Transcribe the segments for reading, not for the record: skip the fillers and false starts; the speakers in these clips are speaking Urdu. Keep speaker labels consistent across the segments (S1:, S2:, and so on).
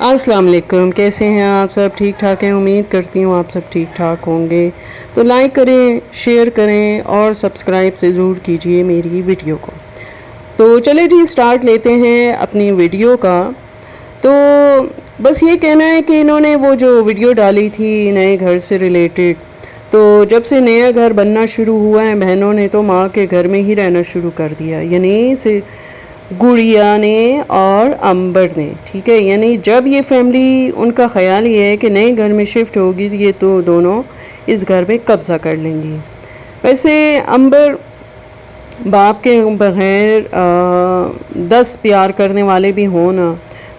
S1: السلام علیکم، کیسے ہیں آپ سب؟ ٹھیک ٹھاک ہیں؟ امید کرتی ہوں آپ سب ٹھیک ٹھاک ہوں گے۔ تو لائک کریں، شیئر کریں اور سبسکرائب سے ضرور کیجئے میری ویڈیو کو۔ تو چلے جی سٹارٹ لیتے ہیں اپنی ویڈیو کا۔ تو بس یہ کہنا ہے کہ انہوں نے وہ جو ویڈیو ڈالی تھی نئے گھر سے ریلیٹڈ، تو جب سے نیا گھر بننا شروع ہوا ہے بہنوں نے تو ماں کے گھر میں ہی رہنا شروع کر دیا، یعنی گڑیا نے اور امبر نے، ٹھیک ہے۔ یعنی جب یہ فیملی ان کا خیال یہ ہے کہ نئے گھر میں شفٹ ہوگی یہ تو دونوں اس گھر میں قبضہ کر لیں گی۔ ویسے امبر باپ کے بغیر 10 پیار کرنے والے بھی ہوں نا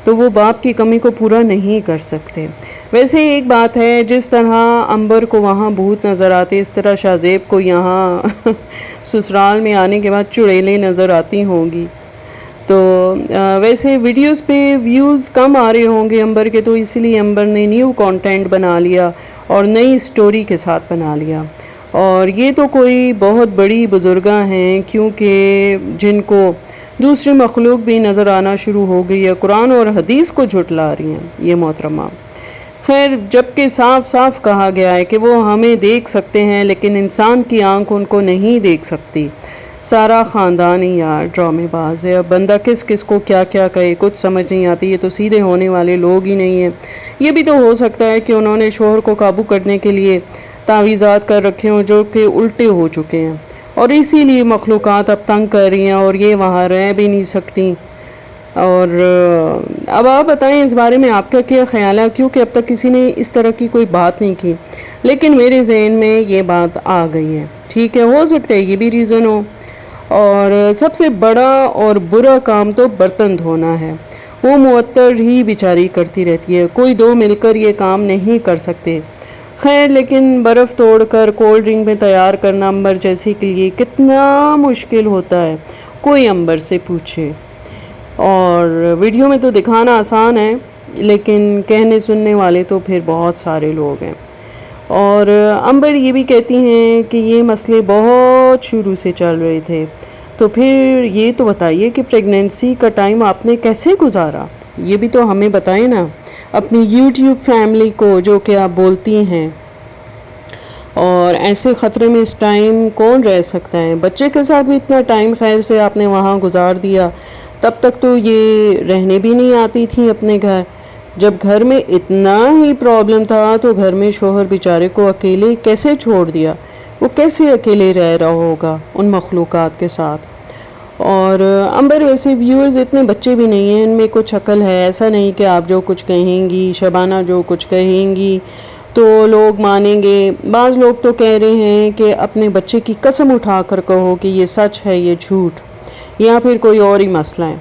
S1: تو وہ باپ کی کمی کو پورا نہیں کر سکتے۔ ویسے ایک بات ہے، جس طرح امبر کو وہاں بھوت نظر آتے اس طرح شاہزیب کو یہاں سسرال میں آنے کے بعد چڑیلیں نظر آتی ہوں گی۔ تو ویسے ویڈیوز پہ ویوز کم آ رہے ہوں گے امبر کے، تو اسی لیے امبر نے نیو کانٹینٹ بنا لیا اور نئی سٹوری کے ساتھ بنا لیا۔ اور یہ تو کوئی بہت بڑی بزرگاں ہیں کیونکہ جن کو دوسری مخلوق بھی نظر آنا شروع ہو گئی ہے، قرآن اور حدیث کو جھٹلا رہی ہیں یہ محترمہ۔ خیر، جبکہ صاف صاف کہا گیا ہے کہ وہ ہمیں دیکھ سکتے ہیں لیکن انسان کی آنکھ ان کو نہیں دیکھ سکتی۔ سارا خاندان ہی یار ڈرامے باز ہے، اب بندہ کس کس کو کیا کیا کہے کچھ سمجھ نہیں آتی۔ یہ تو سیدھے ہونے والے لوگ ہی نہیں ہیں۔ یہ بھی تو ہو سکتا ہے کہ انہوں نے شوہر کو قابو کرنے کے لیے تعویذات کر رکھے ہوں جو کہ الٹے ہو چکے ہیں، اور اسی لیے مخلوقات اب تنگ کر رہی ہیں اور یہ وہاں رہ بھی نہیں سکتی۔ اور اب آپ بتائیں اس بارے میں آپ کا کیا خیال ہے، کیونکہ اب تک کسی نے اس طرح کی کوئی بات نہیں کی، لیکن میرے ذہن میں یہ بات آ گئی ہے۔ ٹھیک ہے، ہو سکتا ہے یہ بھی ریزن ہو۔ اور سب سے بڑا اور برا کام تو برتن دھونا ہے، وہ معطر ہی بیچاری کرتی رہتی ہے، کوئی دو مل کر یہ کام نہیں کر سکتے۔ خیر، لیکن برف توڑ کر کولڈ ڈرنک میں تیار کرنا امبر جیسے کے لیے کتنا مشکل ہوتا ہے، کوئی امبر سے پوچھے۔ اور ویڈیو میں تو دکھانا آسان ہے لیکن کہنے سننے والے تو پھر بہت سارے لوگ ہیں۔ اور امبر یہ بھی کہتی ہیں کہ یہ مسئلے بہت شروع سے چل رہے تھے، تو پھر یہ تو بتائیے کہ پریگننسی کا ٹائم آپ نے کیسے گزارا، یہ بھی تو ہمیں بتائیں نا اپنی یوٹیوب فیملی کو جو کہ آپ بولتی ہیں۔ اور ایسے خطرے میں اس ٹائم کون رہ سکتا ہے؟ بچے کے ساتھ بھی اتنا ٹائم خیر سے آپ نے وہاں گزار دیا، تب تک تو یہ رہنے بھی نہیں آتی تھی اپنے گھر۔ جب گھر میں اتنا ہی پرابلم تھا تو گھر میں شوہر بیچارے کو اکیلے کیسے چھوڑ دیا؟ وہ کیسے اکیلے رہ رہا ہوگا ان مخلوقات کے ساتھ؟ اور امبر ویسے ویورز اتنے بچے بھی نہیں ہیں، ان میں کچھ عقل ہے، ایسا نہیں کہ آپ جو کچھ کہیں گی، شبانہ جو کچھ کہیں گی تو لوگ مانیں گے۔ بعض لوگ تو کہہ رہے ہیں کہ اپنے بچے کی قسم اٹھا کر کہو کہ یہ سچ ہے یہ جھوٹ، یا پھر کوئی اور ہی مسئلہ ہے،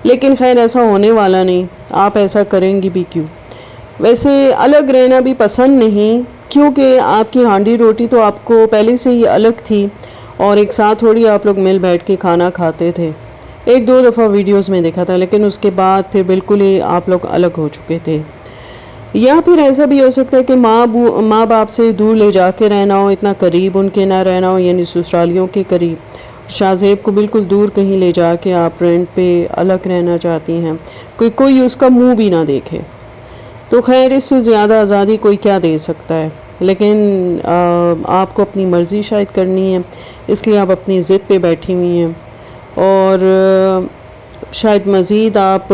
S1: لیکن خیر ایسا ہونے والا نہیں، آپ ایسا کریں گی بھی کیوں؟ ویسے الگ رہنا بھی پسند نہیں، کیونکہ آپ کی ہانڈی روٹی تو آپ کو پہلے سے ہی الگ تھی اور ایک ساتھ تھوڑی آپ لوگ مل بیٹھ کے کھانا کھاتے تھے۔ ایک دو دفعہ ویڈیوز میں دیکھا تھا، لیکن اس کے بعد پھر بالکل ہی آپ لوگ الگ ہو چکے تھے۔ یا پھر ایسا بھی ہو سکتا ہے کہ ماں باپ سے دور لے جا کے رہنا ہو، اتنا قریب ان کے نہ رہنا ہو، یعنی سسرالیوں کے قریب۔ شاہزیب کو بالکل دور کہیں لے جا کے آپ رینٹ پہ الگ رہنا چاہتی ہیں، کوئی اس کا منہ بھی نہ دیکھے۔ تو خیر اس سے زیادہ آزادی کوئی کیا دے سکتا ہے، لیکن آپ کو اپنی مرضی شاید کرنی ہے، اس لیے آپ اپنی ضد پہ بیٹھی ہوئی ہیں۔ اور شاید مزید آپ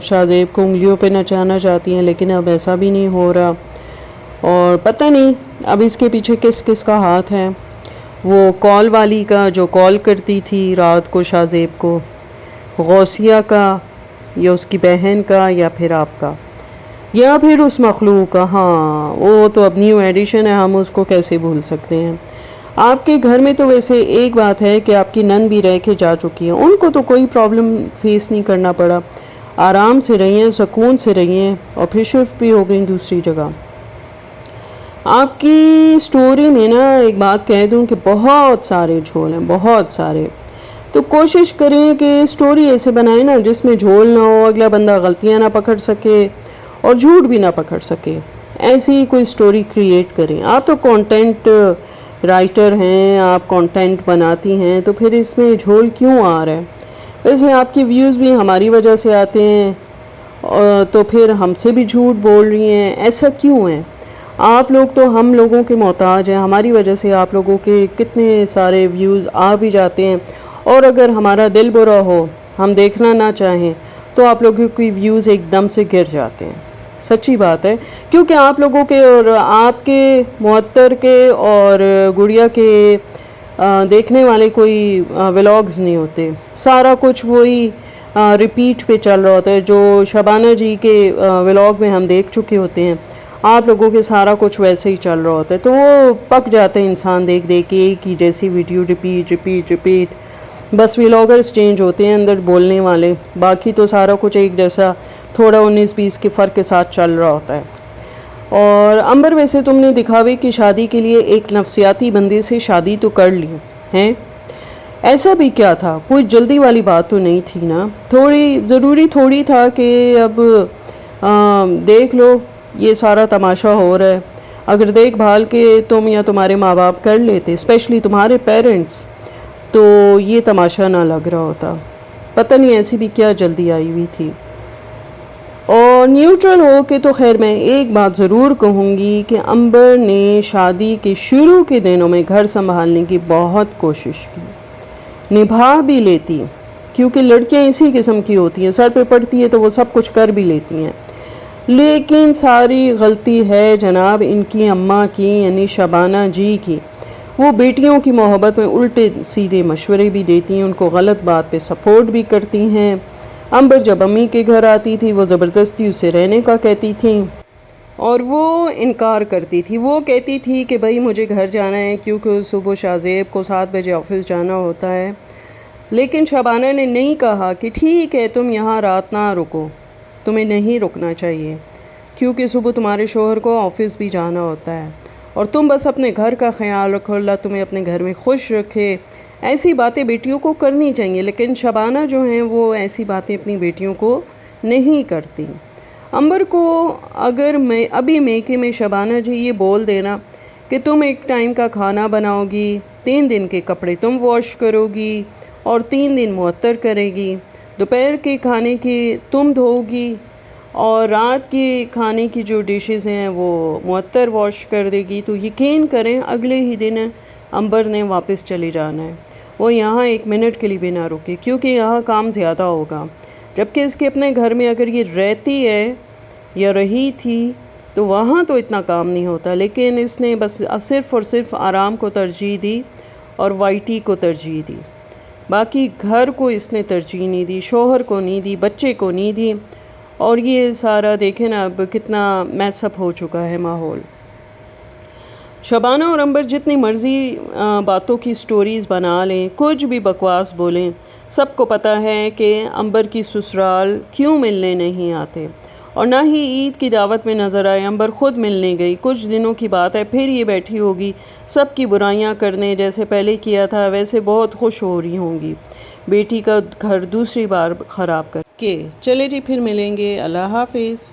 S1: شاہزیب کو انگلیوں پہ نچانا چاہتی ہیں، لیکن اب ایسا بھی نہیں ہو رہا، اور پتہ نہیں اب اس کے پیچھے کس کس کا ہاتھ ہے۔ وہ کال والی کا جو کال کرتی تھی رات کو شاہزیب کو، غوثیہ کا، یا اس کی بہن کا، یا پھر آپ کا، یا پھر اس مخلوق کا۔ ہاں وہ تو اب نیو ایڈیشن ہے، ہم اس کو کیسے بھول سکتے ہیں۔ آپ کے گھر میں تو ویسے ایک بات ہے کہ آپ کی نند بھی رہ کے جا چکی ہیں، ان کو تو کوئی پرابلم فیس نہیں کرنا پڑا، آرام سے رہی ہیں، سکون سے رہی ہیں، اور پھر شفٹ بھی ہو گئیں دوسری جگہ۔ آپ کی سٹوری میں نا ایک بات کہہ دوں کہ بہت سارے جھول ہیں، بہت سارے۔ تو کوشش کریں کہ سٹوری ایسے بنائیں نا جس میں جھول نہ ہو، اگلا بندہ غلطیاں نہ پکڑ سکے اور جھوٹ بھی نہ پکڑ سکے، ایسی ہی کوئی سٹوری کریٹ کریں۔ آپ تو کانٹینٹ رائٹر ہیں، آپ کانٹینٹ بناتی ہیں، تو پھر اس میں جھول کیوں آ رہا ہے؟ ویسے آپ کی ویوز بھی ہماری وجہ سے آتے ہیں، تو پھر ہم سے بھی جھوٹ بول رہی ہیں. ایسا کیوں ہے؟ آپ لوگ تو ہم لوگوں کے محتاج ہیں. ہماری وجہ سے آپ لوگوں کے کتنے سارے ویوز آ بھی جاتے ہیں، اور اگر ہمارا دل برا ہو، ہم دیکھنا نہ چاہیں، تو آپ لوگوں کی ویوز ایک دم سے گر جاتے ہیں. سچی بات ہے، کیونکہ آپ لوگوں کے اور آپ کے معطر کے اور گڑیا کے دیکھنے والے کوئی ولاگز نہیں ہوتے. سارا کچھ وہی ریپیٹ پہ چل رہا ہوتا ہے جو شبانہ جی کے ولاگ میں ہم دیکھ چکے ہوتے ہیں. آپ لوگوں کے سارا کچھ ویسے ہی چل رہا ہوتا ہے، تو وہ پک جاتے ہیں انسان دیکھ دیکھ کے ایک ہی جیسی ویڈیو ریپیٹ. بس ولاگرز چینج ہوتے ہیں اندر بولنے والے، باقی تو سارا کچھ ایک جیسا تھوڑا 19-20 کے فرق کے ساتھ چل رہا ہوتا ہے. اور عنبر، ویسے تم نے دکھاوے کی شادی کے لیے ایک نفسیاتی بندے سے شادی تو کر لی ہے، ایسا بھی کیا تھا؟ کوئی جلدی والی بات تو نہیں تھی نا؟ ضروری تھوڑی تھا کہ اب دیکھ لو یہ سارا تماشا ہو رہا ہے. اگر دیکھ بھال کے تم یا تمہارے ماں باپ کر لیتے، اسپیشلی تمہارے پیرنٹس، تو یہ تماشا نہ لگ رہا ہوتا. پتہ نہیں ایسی بھی کیا جلدی آئی ہوئی تھی. اور نیوٹرل ہو کے تو خیر میں ایک بات ضرور کہوں گی کہ عنبر نے شادی کے شروع کے دنوں میں گھر سنبھالنے کی بہت کوشش کی، نبھا بھی لیتی، کیونکہ لڑکیاں اسی قسم کی ہوتی ہیں، سر پہ پڑتی ہے تو وہ سب کچھ کر بھی لیتی ہیں. لیکن ساری غلطی ہے جناب ان کی اماں کی، یعنی شبانہ جی کی. وہ بیٹیوں کی محبت میں الٹے سیدھے مشورے بھی دیتی ہیں، ان کو غلط بات پہ سپورٹ بھی کرتی ہیں. عنبر جب امی کے گھر آتی تھی وہ زبردستی اسے رہنے کا کہتی تھیں اور وہ انکار کرتی تھی. وہ کہتی تھی کہ بھائی مجھے گھر جانا ہے کیونکہ صبح شاذیب کو 7 بجے آفس جانا ہوتا ہے. لیکن شبانہ نے نہیں کہا کہ ٹھیک ہے تم یہاں رات نہ رکو، تمہیں نہیں رکنا چاہیے کیونکہ صبح تمہارے شوہر کو آفس بھی جانا ہوتا ہے، اور تم بس اپنے گھر کا خیال رکھو، اللہ تمہیں اپنے گھر میں خوش رکھے. ایسی باتیں بیٹیوں کو کرنی چاہیے، لیکن شبانہ جو ہیں وہ ایسی باتیں اپنی بیٹیوں کو نہیں کرتی. عنبر کو اگر ابھی میکے میں شبانہ جی یہ بول دینا کہ تم ایک ٹائم کا کھانا بناؤ گی، 3 دن کے کپڑے تم واش کرو گی اور 3 دن معطر کرے گی، دوپہر کے کھانے کی تم دھو گی اور رات کے کھانے کی جو ڈشز ہیں وہ معطر واش کر دے گی، تو یقین کریں اگلے ہی دن عنبر نے واپس چلی جانا ہے. وہ یہاں 1 منٹ کے لیے بھی نہ رکے کیونکہ یہاں کام زیادہ ہوگا. جبکہ اس کے اپنے گھر میں اگر یہ رہتی ہے یا رہی تھی تو وہاں تو اتنا کام نہیں ہوتا، لیکن اس نے بس صرف اور صرف آرام کو ترجیح دی اور وائی ٹی کو ترجیح دی. باقی گھر کو اس نے ترجیح نہیں دی، شوہر کو نہیں دی، بچے کو نہیں دی. اور یہ سارا دیکھیں نا اب کتنا میس اپ ہو چکا ہے ماحول. شبانہ اور عنبر جتنی مرضی باتوں کی سٹوریز بنا لیں، کچھ بھی بکواس بولیں، سب کو پتہ ہے کہ عنبر کی سسرال کیوں ملنے نہیں آتے، اور نہ ہی عید کی دعوت میں نظر آئے. عنبر خود ملنے گئی، کچھ دنوں کی بات ہے، پھر یہ بیٹھی ہوگی سب کی برائیاں کرنے، جیسے پہلے کیا تھا ویسے بہت خوش ہو رہی ہوں گی بیٹی کا گھر دوسری بار خراب کر کے. چلے جی پھر ملیں گے، اللہ حافظ.